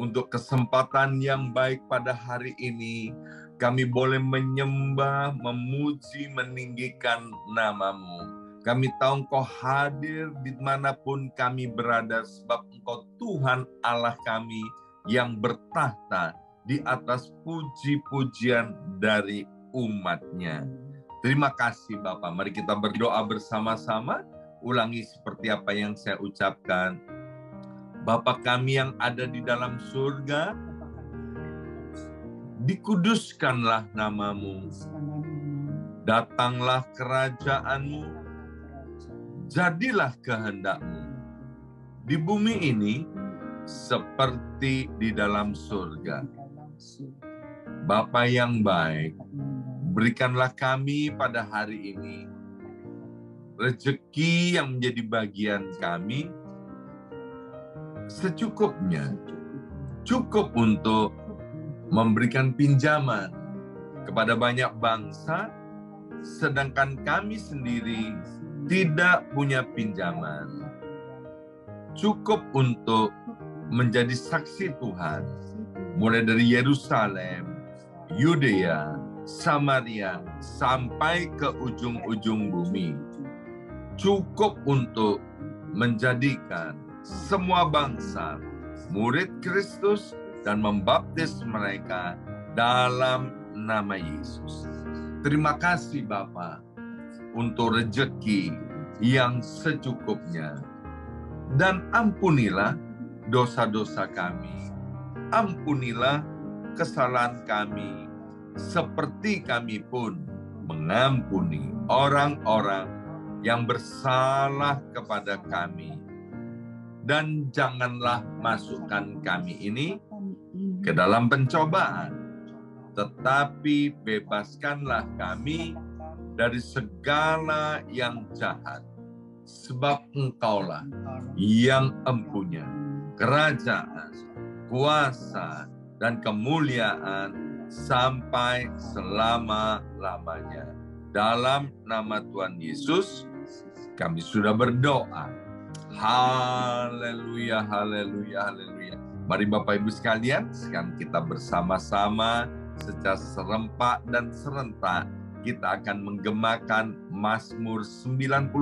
untuk kesempatan yang baik pada hari ini. Kami boleh menyembah, memuji, meninggikan nama-Mu. Kami tahu Engkau hadir dimanapun kami berada, sebab Engkau Tuhan Allah kami yang bertahta di atas puji-pujian dari umat-Nya. Terima kasih Bapak. Mari kita berdoa bersama-sama. Ulangi seperti apa yang saya ucapkan. Bapa kami yang ada di dalam surga, dikuduskanlah nama-Mu, datanglah kerajaan-Mu, jadilah kehendak-Mu di bumi ini seperti di dalam surga. Bapa yang baik, berikanlah kami pada hari ini rezeki yang menjadi bagian kami secukupnya, cukup untuk memberikan pinjaman kepada banyak bangsa, sedangkan kami sendiri tidak punya pinjaman. Cukup untuk menjadi saksi Tuhan, mulai dari Yerusalem, Yudea, Samaria, sampai ke ujung-ujung bumi. Cukup untuk menjadikan semua bangsa murid Kristus dan membaptis mereka dalam nama Yesus. Terima kasih Bapa untuk rezeki yang secukupnya. Dan ampunilah dosa-dosa kami. Ampunilah kesalahan kami, seperti kami pun mengampuni orang-orang yang bersalah kepada kami. Dan janganlah masukkan kami ini ke dalam pencobaan, tetapi bebaskanlah kami dari segala yang jahat, sebab Engkaulah yang empunya kerajaan, kuasa, dan kemuliaan sampai selama-lamanya. Dalam nama Tuhan Yesus, kami sudah berdoa. Haleluya, haleluya, haleluya. Mari Bapak Ibu sekalian, sekarang kita bersama-sama secara serempak dan serentak kita akan menggemakan Mazmur 91.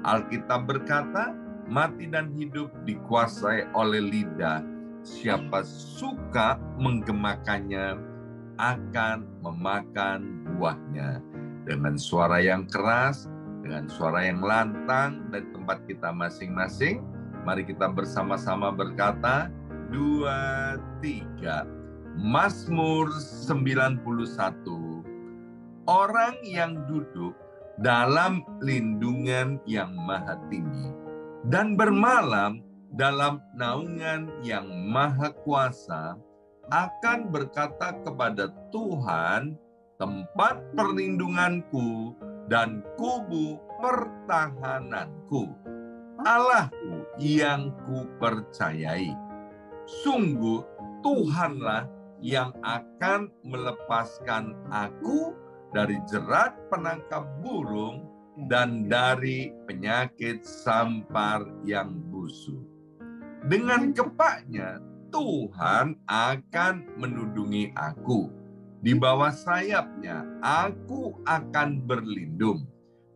Alkitab berkata, mati dan hidup dikuasai oleh lidah. Siapa suka menggemakannya akan memakan buahnya. Dengan suara yang keras, dengan suara yang lantang dari tempat kita masing-masing, mari kita bersama-sama berkata, 2, 3. Mazmur 91. Orang yang duduk dalam lindungan yang maha tinggi dan bermalam dalam naungan yang maha kuasa akan berkata kepada Tuhan, tempat perlindunganku dan kubu pertahananku, Allahku yang kupercayai. Sungguh Tuhanlah yang akan melepaskan aku dari jerat penangkap burung dan dari penyakit sampar yang busuk. Dengan kepaknya Tuhan akan menundungi aku. Di bawah sayapnya aku akan berlindung.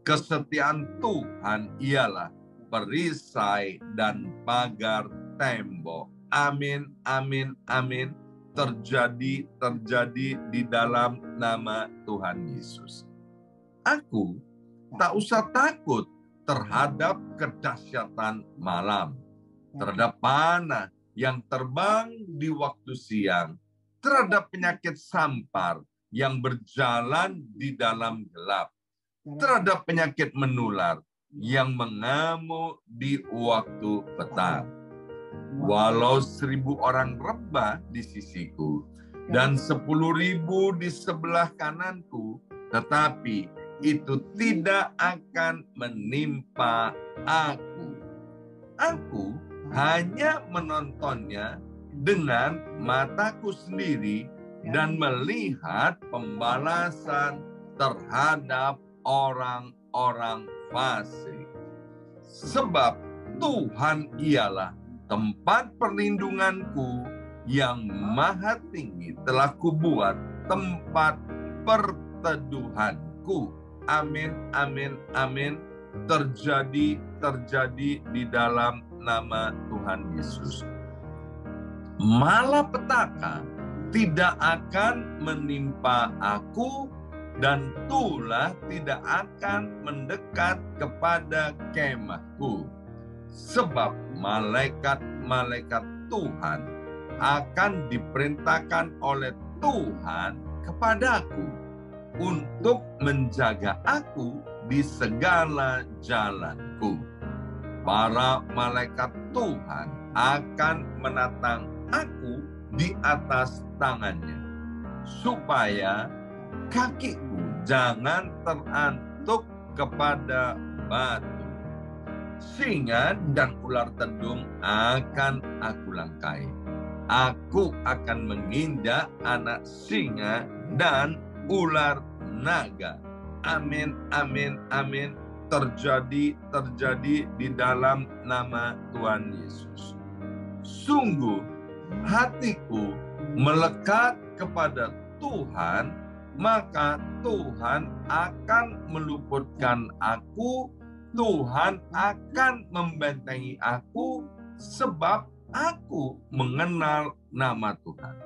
Kesetiaan Tuhan ialah perisai dan pagar tembok. Amin, amin, amin. Terjadi di dalam nama Tuhan Yesus. Aku tak usah takut terhadap kedahsyatan malam, terhadap panah yang terbang di waktu siang, terhadap penyakit sampar yang berjalan di dalam gelap, terhadap penyakit menular yang mengamuk di waktu petang. Walau 1.000 orang rebah di sisiku dan 10.000 di sebelah kananku, tetapi itu tidak akan menimpa aku. Aku hanya menontonnya dengan mataku sendiri dan melihat pembalasan terhadap orang-orang fasik. Sebab Tuhan ialah Tempat perlindunganku yang maha tinggi telah kubuat tempat perteduhanku. Amin, amin, amin. Terjadi di dalam nama Tuhan Yesus. Malapetaka tidak akan menimpa aku, dan tulah tidak akan mendekat kepada kemahku. Sebab malaikat-malaikat Tuhan akan diperintahkan oleh Tuhan kepadaku untuk menjaga aku di segala jalanku. Para malaikat Tuhan akan menatang aku di atas tangannya, supaya kakiku jangan terantuk kepada batu. Singa dan ular tedung akan aku langkai. Aku akan menginjak anak singa dan ular naga. Amin, amin, amin. Terjadi di dalam nama Tuhan Yesus. Sungguh hatiku melekat kepada Tuhan, maka Tuhan akan meluputkan aku, Tuhan akan membentengi aku, sebab aku mengenal nama Tuhan.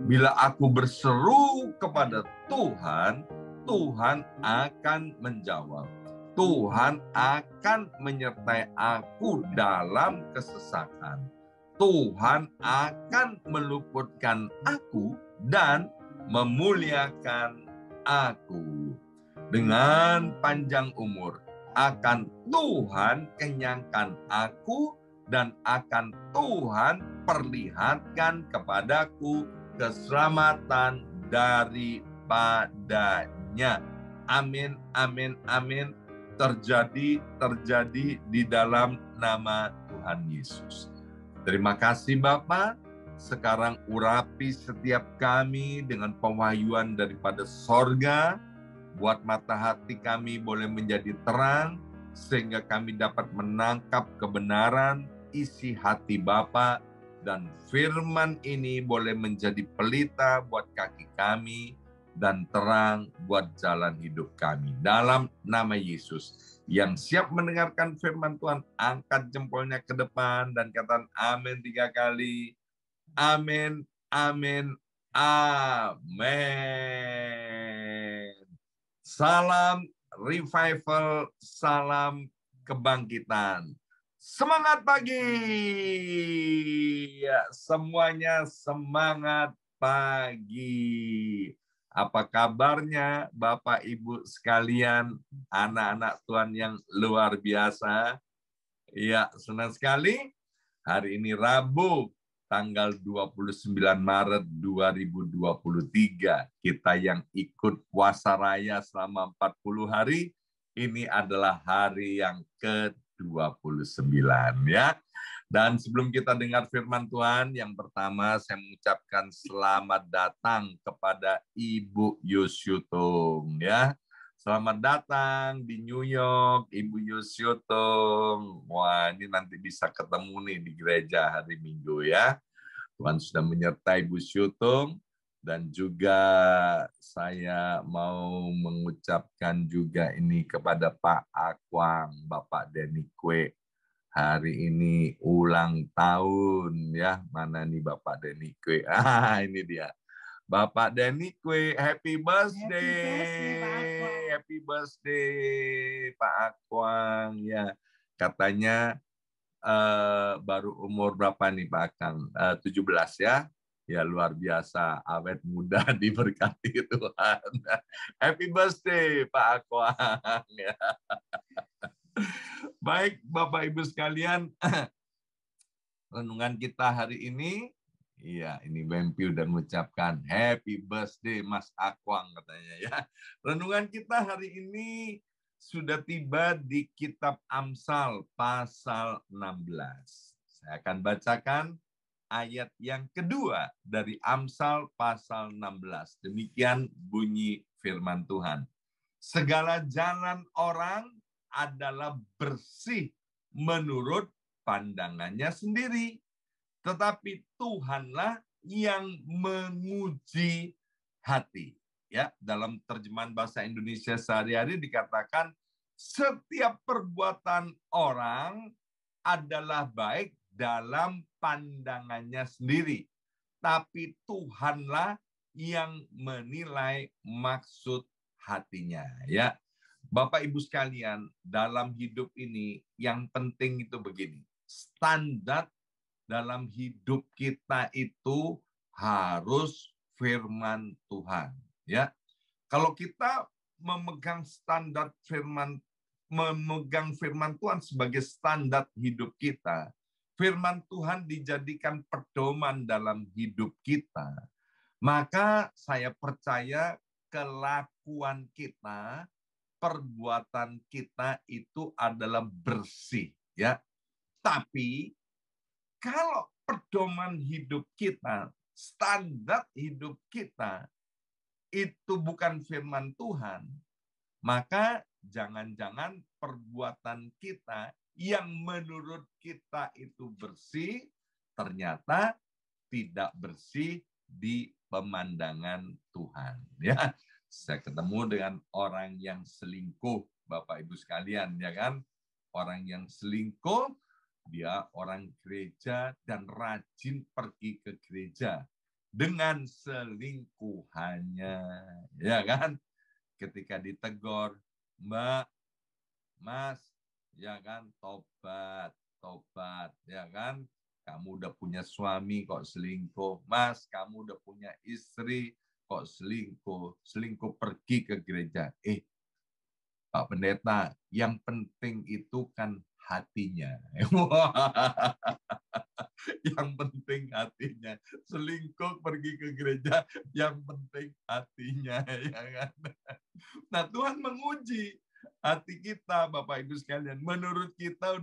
Bila aku berseru kepada Tuhan, Tuhan akan menjawab. Tuhan akan menyertai aku dalam kesesakan. Tuhan akan meluputkan aku dan memuliakan aku. Dengan panjang umur akan Tuhan kenyangkan aku, dan akan Tuhan perlihatkan kepadaku keselamatan daripadanya. Amin, amin, amin. Terjadi di dalam nama Tuhan Yesus. Terima kasih Bapa. Sekarang urapi setiap kami dengan pewahyuan daripada sorga. Buat mata hati kami boleh menjadi terang, sehingga kami dapat menangkap kebenaran isi hati Bapa, dan firman ini boleh menjadi pelita buat kaki kami dan terang buat jalan hidup kami. Dalam nama Yesus, yang siap mendengarkan firman Tuhan, angkat jempolnya ke depan dan katakan amin 3 kali. Amin, amin, amin. Salam revival, salam kebangkitan. Semangat pagi. Ya, semuanya semangat pagi. Apa kabarnya Bapak Ibu sekalian, anak-anak Tuhan yang luar biasa? Ya, senang sekali. Hari ini Rabu, tanggal 29 Maret 2023. Kita yang ikut puasa raya selama 40 hari, ini adalah hari yang ke-29 ya. Dan sebelum kita dengar firman Tuhan, yang pertama saya mengucapkan selamat datang kepada Ibu Yusyutung ya. Selamat datang di New York, Ibu Yusyutung. Wah, ini nanti bisa ketemu nih di gereja hari Minggu ya. Tuhan sudah menyertai Ibu Yusyutung. Dan juga saya mau mengucapkan juga ini kepada Pak Akwang, Bapak Denny Kwe. Hari ini ulang tahun ya. Mana nih Bapak Denny Kwe? Ini dia. Bapak Denny Kwe, happy birthday. Happy birthday Pak Akwang ya. Katanya baru umur berapa nih Pak Akang? 17 ya. Ya luar biasa, awet muda diberkati Tuhan. Happy birthday Pak Akwang ya. Baik Bapak Ibu sekalian, renungan kita hari ini, iya ini Bempi udah mengucapkan happy birthday Mas Akwang katanya ya. Renungan kita hari ini sudah tiba di kitab Amsal pasal 16. Saya akan bacakan ayat yang kedua dari Amsal pasal 16. Demikian bunyi firman Tuhan. Segala jalan orang adalah bersih menurut pandangannya sendiri. Tetapi Tuhanlah yang menguji hati. Ya, dalam terjemahan bahasa Indonesia sehari-hari dikatakan setiap perbuatan orang adalah baik dalam pandangannya sendiri. Tapi Tuhanlah yang menilai maksud hatinya. Ya, Bapak Ibu sekalian, dalam hidup ini yang penting itu begini. Standar dalam hidup kita itu harus firman Tuhan. Ya, kalau kita memegang firman Tuhan sebagai standar hidup kita, firman Tuhan dijadikan pedoman dalam hidup kita, maka saya percaya kelakuan kita, perbuatan kita itu adalah bersih, ya. Tapi kalau pedoman hidup kita, standar hidup kita itu bukan firman Tuhan, maka jangan-jangan perbuatan kita yang menurut kita itu bersih, ternyata tidak bersih di pemandangan Tuhan. Ya, saya ketemu dengan orang yang selingkuh, Bapak Ibu sekalian, ya kan? Orang yang selingkuh, dia orang gereja dan rajin pergi ke gereja dengan selingkuhannya, ya kan? Ketika ditegur, Mbak, Mas, ya kan, tobat, ya kan? Kamu udah punya suami kok selingkuh. Mas, kamu udah punya istri kok selingkuh. Selingkuh pergi ke gereja. Pak Pendeta, yang penting itu kan hatinya. Yang penting hatinya. Selingkuh pergi ke gereja, yang penting hatinya. Ya kan? Nah, Tuhan menguji hati kita, Bapak Ibu sekalian. Menurut kita,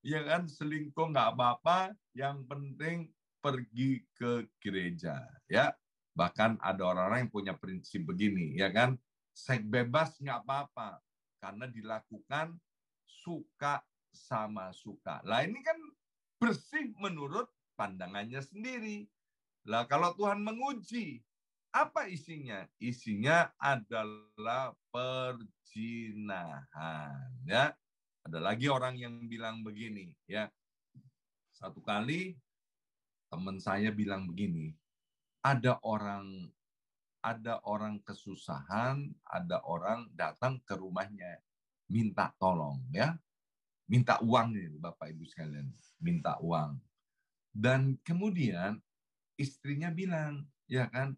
ya kan, selingkuh nggak apa-apa, yang penting pergi ke gereja. Ya, bahkan ada orang-orang yang punya prinsip begini, ya kan, seks bebas nggak apa-apa, karena dilakukan suka sama suka. Lah ini kan bersih menurut pandangannya sendiri. Lah kalau Tuhan menguji, apa isinya? Isinya adalah perzinahan. Ya, ada lagi orang yang bilang begini. Ya, satu kali teman saya bilang begini. Ada orang kesusahan, ada orang datang ke rumahnya minta tolong, ya, minta uang nih, Bapak Ibu sekalian, minta uang. Dan kemudian istrinya bilang, ya kan,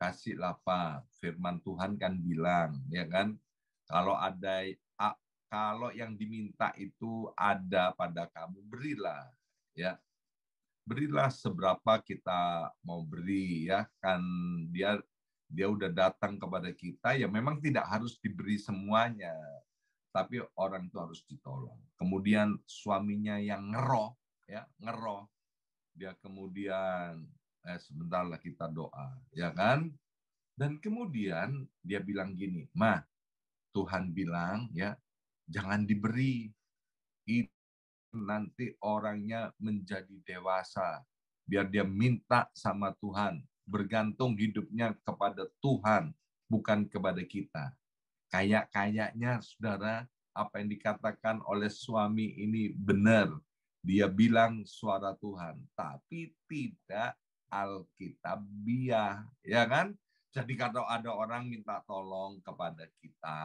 kasihlah Pak, firman Tuhan kan bilang, ya kan, kalau yang diminta itu ada pada kamu, berilah, ya. Berilah seberapa kita mau beri, ya kan, dia udah datang kepada kita, ya memang tidak harus diberi semuanya, tapi orang itu harus ditolong. Kemudian suaminya yang ngeroh, ya, ngeroh, dia kemudian sebentarlah kita doa, ya kan, dan kemudian dia bilang gini, "Ma, Tuhan bilang, ya, jangan diberi, itu nanti orangnya menjadi dewasa, biar dia minta sama Tuhan, bergantung hidupnya kepada Tuhan, bukan kepada kita." Kayaknya saudara, apa yang dikatakan oleh suami ini benar. Dia bilang suara Tuhan, tapi tidak alkitabiah, ya kan? Jadi kalau ada orang minta tolong kepada kita,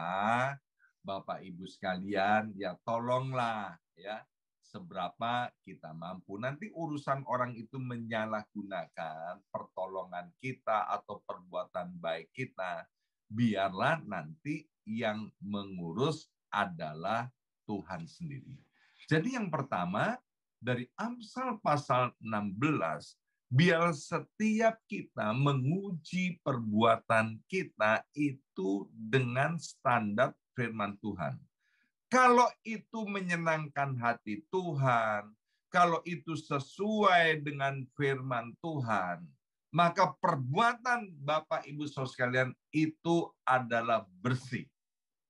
Bapak Ibu sekalian, ya tolonglah, ya, seberapa kita mampu. Nanti urusan orang itu menyalahgunakan pertolongan kita atau perbuatan baik kita, biarlah nanti yang mengurus adalah Tuhan sendiri. Jadi yang pertama, dari Amsal pasal 16, biar setiap kita menguji perbuatan kita itu dengan standar firman Tuhan. Kalau itu menyenangkan hati Tuhan, kalau itu sesuai dengan firman Tuhan, maka perbuatan Bapak Ibu Saudara sekalian itu adalah bersih.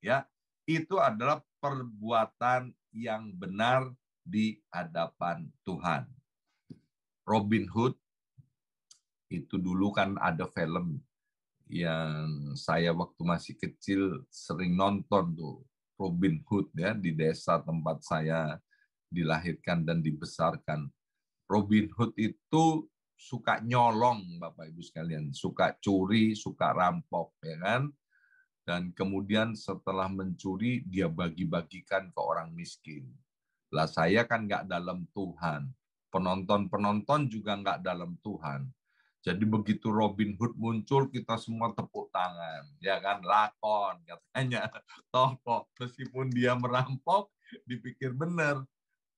Ya, itu adalah perbuatan yang benar di hadapan Tuhan. Robin Hood itu dulu kan ada film yang saya waktu masih kecil sering nonton tuh, Robin Hood ya, di desa tempat saya dilahirkan dan dibesarkan. Robin Hood itu suka nyolong, Bapak Ibu sekalian, suka curi, suka rampok, ya kan? Dan kemudian setelah mencuri, dia bagi-bagikan ke orang miskin. Lah saya kan nggak dalam Tuhan. Penonton-penonton juga nggak dalam Tuhan. Jadi begitu Robin Hood muncul, kita semua tepuk tangan. Ya kan, lakon katanya. Toh kok meskipun dia merampok, dipikir benar.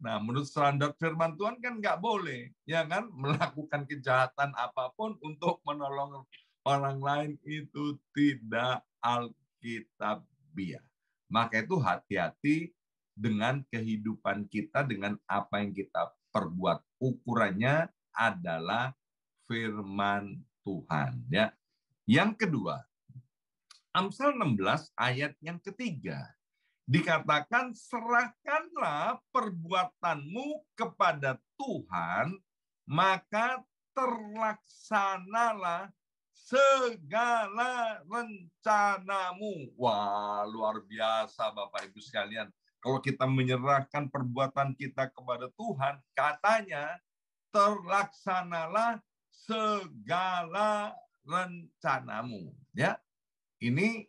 Nah, menurut standar firman Tuhan kan nggak boleh, ya kan, melakukan kejahatan apapun untuk menolong orang lain, itu tidak alkitabiah. Maka itu hati-hati dengan kehidupan kita, dengan apa yang kita perbuat. Ukurannya adalah firman Tuhan. Ya. Yang kedua, Amsal 16 ayat yang ketiga. Dikatakan, serahkanlah perbuatanmu kepada Tuhan, maka terlaksanalah segala rencanamu. Wah, luar biasa Bapak Ibu sekalian. Kalau kita menyerahkan perbuatan kita kepada Tuhan, katanya terlaksanalah segala rencanamu. Ya, ini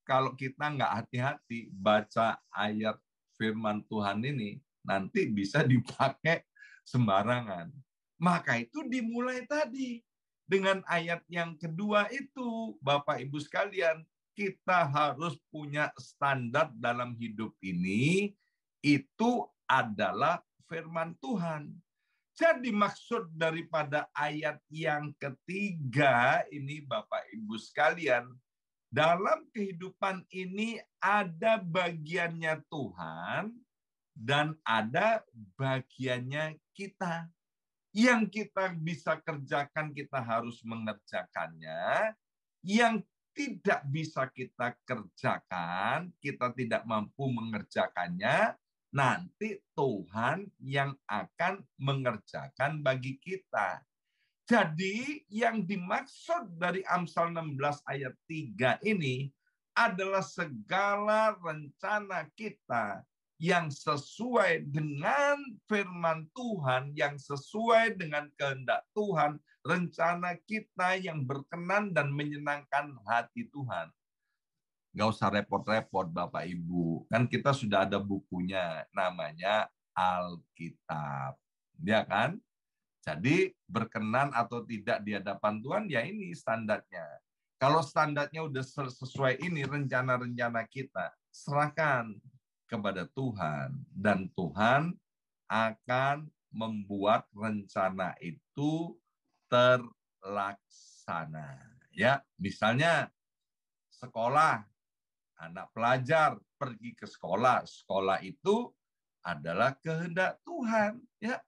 kalau kita nggak hati-hati baca ayat firman Tuhan ini, nanti bisa dipakai sembarangan. Maka itu dimulai tadi. Dengan ayat yang kedua itu, Bapak Ibu sekalian, kita harus punya standar dalam hidup ini, itu adalah firman Tuhan. Jadi maksud daripada ayat yang ketiga ini, Bapak Ibu sekalian, dalam kehidupan ini ada bagiannya Tuhan dan ada bagiannya kita. Yang kita bisa kerjakan, kita harus mengerjakannya. Yang tidak bisa kita kerjakan, kita tidak mampu mengerjakannya, nanti Tuhan yang akan mengerjakan bagi kita. Jadi yang dimaksud dari Amsal 16 ayat 3 ini adalah segala rencana kita yang sesuai dengan firman Tuhan, yang sesuai dengan kehendak Tuhan, rencana kita yang berkenan dan menyenangkan hati Tuhan. Nggak usah repot-repot Bapak Ibu, kan kita sudah ada bukunya, namanya Alkitab. Ya kan? Jadi berkenan atau tidak di hadapan Tuhan, ya ini standarnya. Kalau standarnya udah sesuai ini, rencana-rencana kita, serahkan kepada Tuhan. Dan Tuhan akan membuat rencana itu terlaksana. Ya, misalnya sekolah, anak pelajar pergi ke sekolah. Sekolah itu adalah kehendak Tuhan. Ya,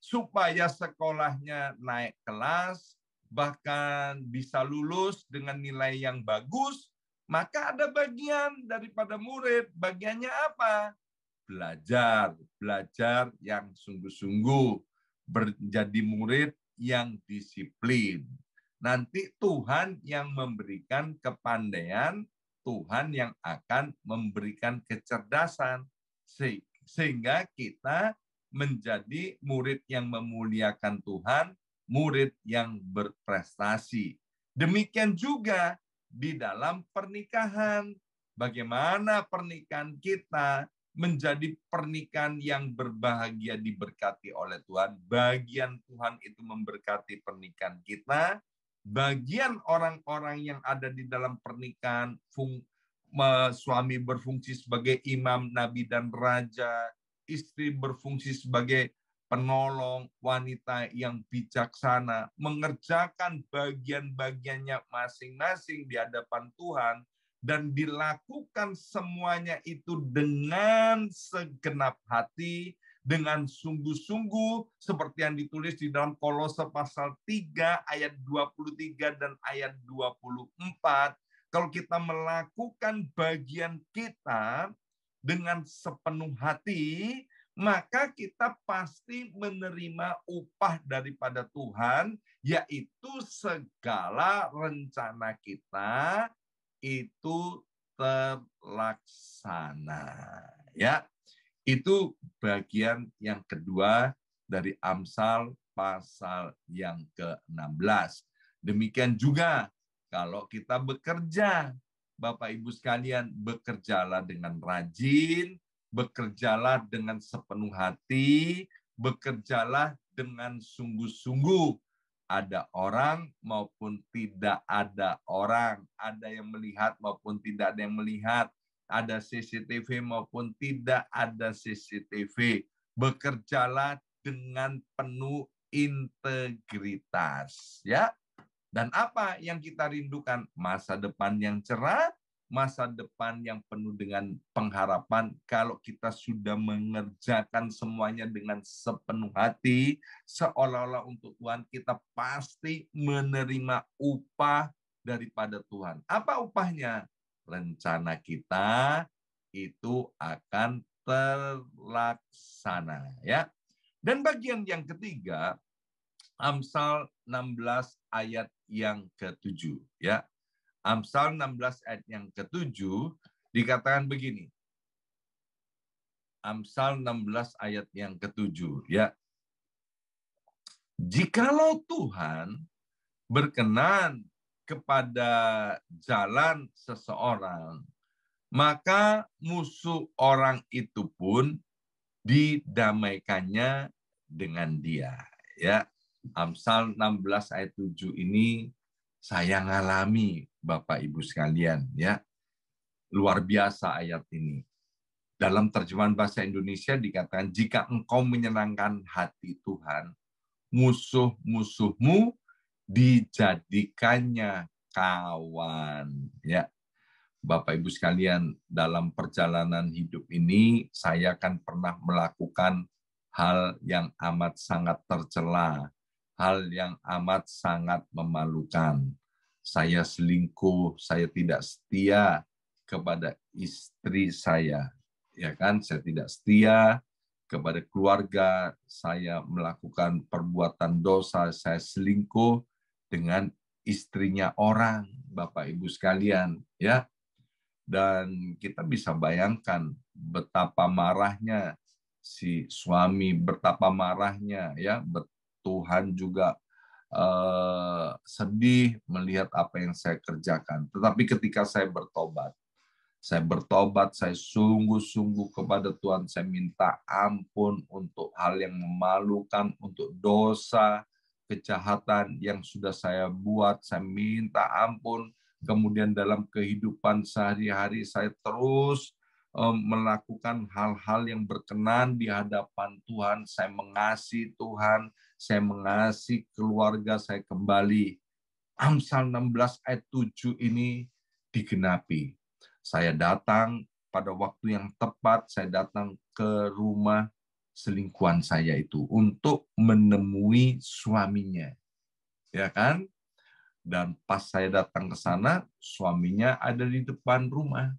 supaya sekolahnya naik kelas, bahkan bisa lulus dengan nilai yang bagus, maka ada bagian daripada murid. Bagiannya apa? Belajar. Belajar yang sungguh-sungguh. Menjadi murid yang disiplin. Nanti Tuhan yang memberikan kepandaian, Tuhan yang akan memberikan kecerdasan. Sehingga kita menjadi murid yang memuliakan Tuhan, murid yang berprestasi. Demikian juga di dalam pernikahan. Bagaimana pernikahan kita menjadi pernikahan yang berbahagia, diberkati oleh Tuhan. Bagian Tuhan itu memberkati pernikahan kita. Bagian orang-orang yang ada di dalam pernikahan, suami berfungsi sebagai imam, nabi, dan raja, istri berfungsi sebagai penolong, wanita yang bijaksana, mengerjakan bagian-bagiannya masing-masing di hadapan Tuhan, dan dilakukan semuanya itu dengan segenap hati, dengan sungguh-sungguh, seperti yang ditulis di dalam Kolose pasal 3 ayat 23 dan ayat 24. Kalau kita melakukan bagian kita dengan sepenuh hati, maka kita pasti menerima upah daripada Tuhan, yaitu segala rencana kita itu terlaksana. Ya, itu bagian yang kedua dari Amsal pasal yang ke-16. Demikian juga kalau kita bekerja, Bapak Ibu sekalian, bekerjalah dengan rajin, bekerjalah dengan sepenuh hati, bekerjalah dengan sungguh-sungguh. Ada orang maupun tidak ada orang, ada yang melihat maupun tidak ada yang melihat, ada CCTV maupun tidak ada CCTV. Bekerjalah dengan penuh integritas, ya. Dan apa yang kita rindukan? Masa depan yang cerah, masa depan yang penuh dengan pengharapan. Kalau kita sudah mengerjakan semuanya dengan sepenuh hati, seolah-olah untuk Tuhan, kita pasti menerima upah daripada Tuhan. Apa upahnya? Rencana kita itu akan terlaksana, ya. Dan bagian yang ketiga, Amsal 16 ayat yang ke-7, ya. Amsal 16 ayat yang ke-7 dikatakan begini. Amsal 16 ayat yang ke-7, ya. Jikalau Tuhan berkenan kepada jalan seseorang, maka musuh orang itu pun didamaikannya dengan dia, ya. Amsal 16 ayat 7 ini saya ngalami, Bapak Ibu sekalian, ya. Luar biasa ayat ini. Dalam terjemahan bahasa Indonesia dikatakan, jika engkau menyenangkan hati Tuhan, musuh-musuhmu dijadikannya kawan, ya. Bapak Ibu sekalian, dalam perjalanan hidup ini saya kan pernah melakukan hal yang amat sangat tercela, hal yang amat sangat memalukan. Saya selingkuh, saya tidak setia kepada istri saya, ya kan? Saya tidak setia kepada keluarga, saya melakukan perbuatan dosa, saya selingkuh dengan istrinya orang, Bapak Ibu sekalian, ya. Dan kita bisa bayangkan betapa marahnya si suami, betapa marahnya, ya. Tuhan juga sedih melihat apa yang saya kerjakan. Tetapi ketika saya bertobat, saya sungguh-sungguh kepada Tuhan, saya minta ampun untuk hal yang memalukan, untuk dosa, kejahatan yang sudah saya buat, saya minta ampun. Kemudian dalam kehidupan sehari-hari saya terus melakukan hal-hal yang berkenan di hadapan Tuhan. Saya mengasihi Tuhan, saya mengasihi keluarga saya kembali. Amsal 16 ayat 7 ini digenapi. Saya datang pada waktu yang tepat, saya datang ke rumah selingkuhan saya itu untuk menemui suaminya. Ya kan? Dan pas saya datang ke sana, suaminya ada di depan rumah.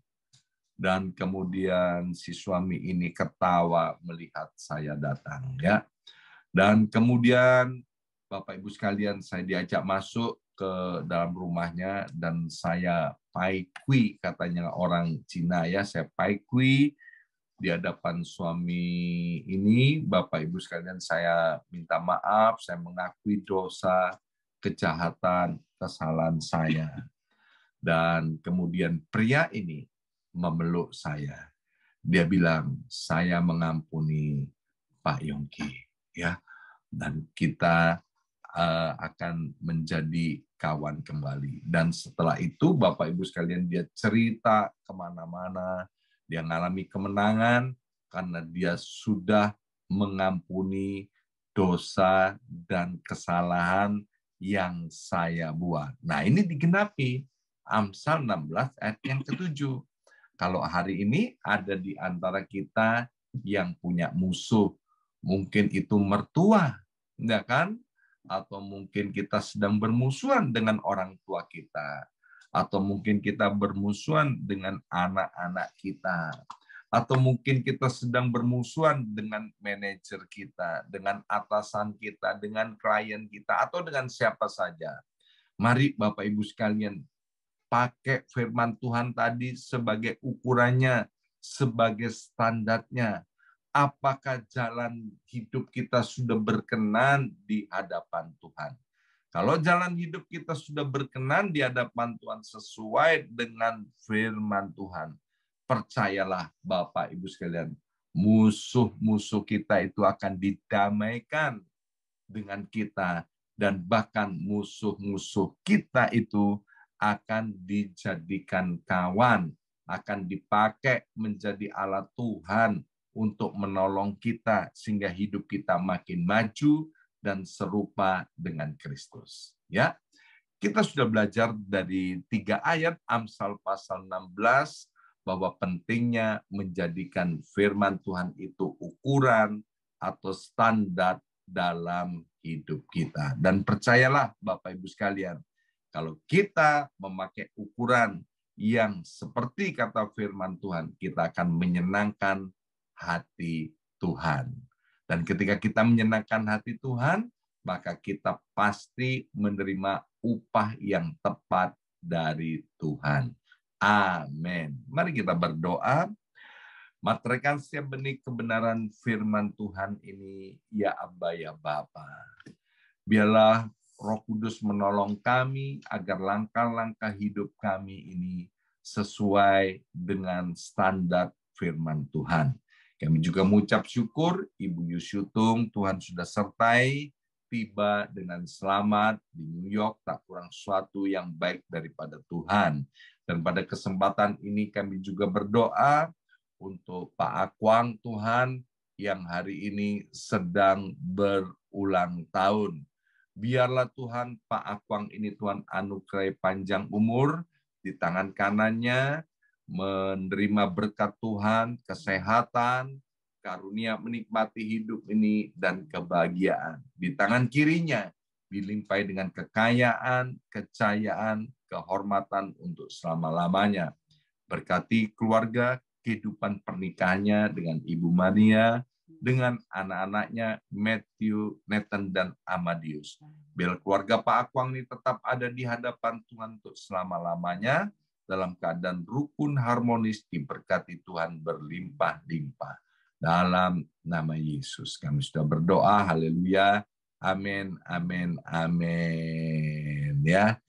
Dan kemudian si suami ini ketawa melihat saya datang, ya. Dan kemudian Bapak Ibu sekalian, saya diajak masuk ke dalam rumahnya dan saya pai kui, katanya orang Cina, ya. Saya pai kui di hadapan suami ini. Bapak Ibu sekalian, saya minta maaf, saya mengakui dosa, kejahatan, kesalahan saya. Dan kemudian pria ini memeluk saya. Dia bilang, saya mengampuni Pak Yongki, ya. Dan kita akan menjadi kawan kembali. Dan setelah itu, Bapak Ibu sekalian, dia cerita kemana-mana, dia mengalami kemenangan karena dia sudah mengampuni dosa dan kesalahan yang saya buat. Nah, ini digenapi Amsal 16 ayat yang ke-7. Kalau hari ini ada di antara kita yang punya musuh, mungkin itu mertua, ya kan? Atau mungkin kita sedang bermusuhan dengan orang tua kita, atau mungkin kita bermusuhan dengan anak-anak kita. Atau mungkin kita sedang bermusuhan dengan manajer kita, dengan atasan kita, dengan klien kita, atau dengan siapa saja. Mari Bapak Ibu sekalian, pakai firman Tuhan tadi sebagai ukurannya, sebagai standarnya. Apakah jalan hidup kita sudah berkenan di hadapan Tuhan? Kalau jalan hidup kita sudah berkenan di hadapan Tuhan sesuai dengan firman Tuhan, percayalah Bapak Ibu sekalian, musuh-musuh kita itu akan didamaikan dengan kita, dan bahkan musuh-musuh kita itu akan dijadikan kawan, akan dipakai menjadi alat Tuhan untuk menolong kita sehingga hidup kita makin maju dan serupa dengan Kristus. Ya, kita sudah belajar dari 3 ayat Amsal pasal 16 bahwa pentingnya menjadikan firman Tuhan itu ukuran atau standar dalam hidup kita. Dan percayalah Bapak Ibu sekalian, kalau kita memakai ukuran yang seperti kata firman Tuhan, kita akan menyenangkan hati Tuhan. Dan ketika kita menyenangkan hati Tuhan, maka kita pasti menerima upah yang tepat dari Tuhan. Amin. Mari kita berdoa. Materaikan setiap benih kebenaran firman Tuhan ini, ya Aba, ya Bapa. Biarlah Roh Kudus menolong kami agar langkah-langkah hidup kami ini sesuai dengan standar firman Tuhan. Kami juga mengucap syukur, Ibu Yusyutung, Tuhan sudah sertai, tiba dengan selamat di New York, tak kurang suatu yang baik daripada Tuhan. Dan pada kesempatan ini kami juga berdoa untuk Pak Akwang, Tuhan, yang hari ini sedang berulang tahun. Biarlah Tuhan, Pak Akwang ini Tuhan anugerai panjang umur, di tangan kanannya menerima berkat Tuhan, kesehatan, karunia menikmati hidup ini, dan kebahagiaan. Di tangan kirinya dilimpahi dengan kekayaan, kejayaan, kehormatan untuk selama-lamanya. Berkati keluarga, kehidupan pernikahannya dengan Ibu Maria, dengan anak-anaknya Matthew, Nathan, dan Amadius. Biar keluarga Pak Akwang ini tetap ada di hadapan Tuhan untuk selama-lamanya, dalam keadaan rukun harmonis, diberkati Tuhan berlimpah-limpah. Dalam nama Yesus kami sudah berdoa, haleluya, amin, amin, amin. Ya.